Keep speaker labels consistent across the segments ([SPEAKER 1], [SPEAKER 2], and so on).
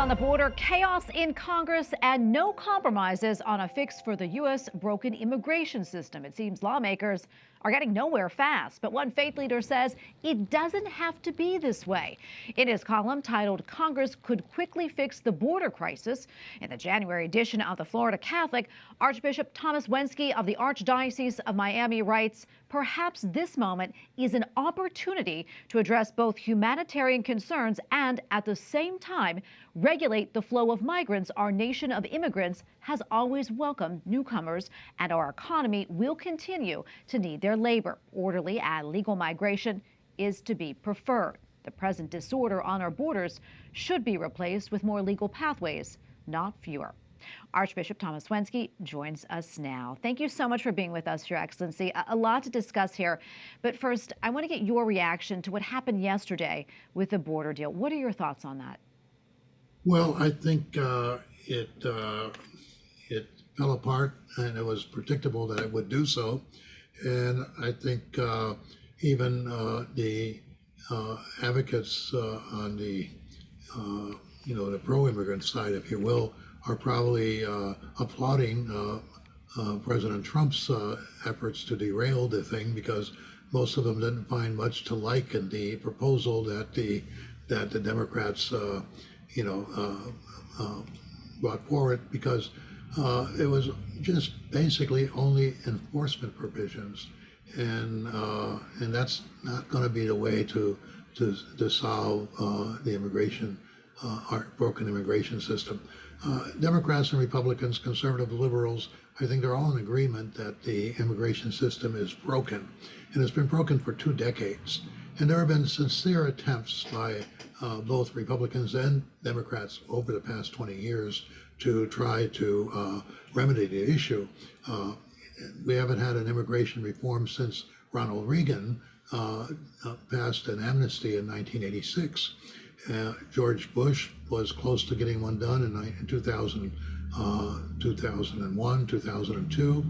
[SPEAKER 1] on the border, chaos in Congress, and no compromises on a fix for the U.S. broken immigration system. It seems lawmakers are getting nowhere fast, but one faith leader says it doesn't have to be this way. In his column titled "Congress Could Quickly Fix the Border Crisis," in the January edition of the Florida Catholic, Archbishop Thomas Wenski of the Archdiocese of Miami writes, "Perhaps this moment is an opportunity to address both humanitarian concerns and, at the same time, regulate the flow of migrants. Our nation of immigrants has always welcomed newcomers, and our economy will continue to need their labor. Orderly and legal migration is to be preferred. The present disorder on our borders should be replaced with more legal pathways, not fewer." Archbishop Thomas Wenski joins us now. Thank you so much for being with us, Your Excellency. A lot to discuss here. But first, I want to get your reaction to what happened yesterday with the border deal. What are your thoughts on that?
[SPEAKER 2] Well, I think it fell apart, and it was predictable that it would do so. And I think even the advocates on the the pro-immigrant side, if you will, are probably applauding President Trump's efforts to derail the thing, because most of them didn't find much to like in the proposal that the Democrats brought forward, because it was just basically only enforcement provisions, and that's not going to be the way to solve the immigration, our broken immigration system. Democrats and Republicans, conservative liberals, I think they're all in agreement that the immigration system is broken, and it's been broken for 2 decades. And there have been sincere attempts by both Republicans and Democrats over the past 20 years to try to remedy the issue. We haven't had an immigration reform since Ronald Reagan passed an amnesty in 1986. George Bush was close to getting one done in 2001, 2002.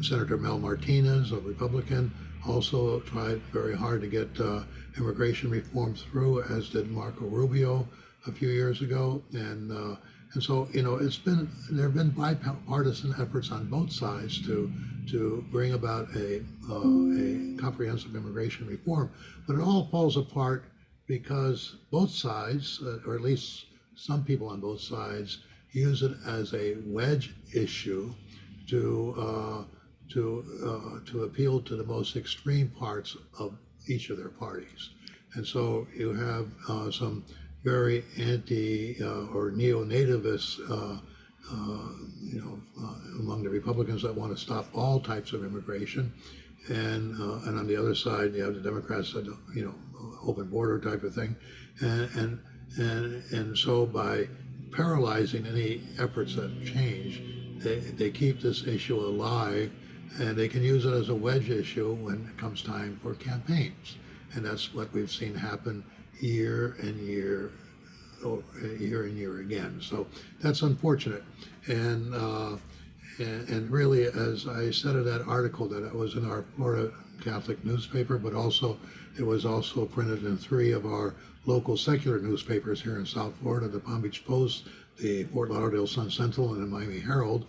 [SPEAKER 2] Senator Mel Martinez, a Republican, also tried very hard to get immigration reform through, as did Marco Rubio a few years ago. And so, there have been bipartisan efforts on both sides to bring about a comprehensive immigration reform. But it all falls apart because both sides, or at least some people on both sides, use it as a wedge issue to appeal to the most extreme parts of each of their parties. And so you have some very anti or neo-nativist among the Republicans that want to stop all types of immigration, and on the other side you have the Democrats that open border type of thing, and so by paralyzing any efforts at change, they keep this issue alive, and they can use it as a wedge issue when it comes time for campaigns. And that's what we've seen happen year and year again. So that's unfortunate. And really, as I said in that article, that it was in our Florida Catholic newspaper, but also it was also printed in 3 of our local secular newspapers here in South Florida, the Palm Beach Post, the Fort Lauderdale Sun Sentinel, and the Miami Herald.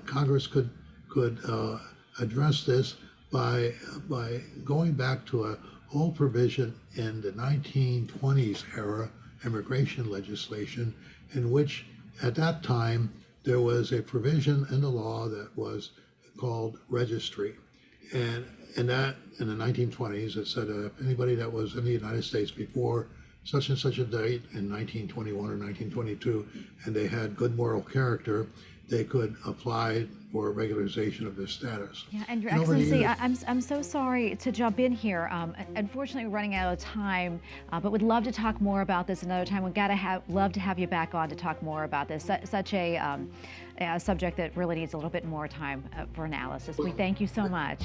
[SPEAKER 2] Congress could address this by going back to a whole provision in the 1920s era immigration legislation, in which at that time there was a provision in the law that was called registry. And that in the 1920s, it said if anybody that was in the United States before such and such a date in 1921 or 1922, and they had good moral character, they could apply for regularization of their status.
[SPEAKER 1] Yeah, and Your Excellency, I'm so sorry to jump in here. Unfortunately, we're running out of time, but would love to talk more about this another time. We'd love to have you back on to talk more about this. Such a subject that really needs a little bit more time for analysis. We thank you so much.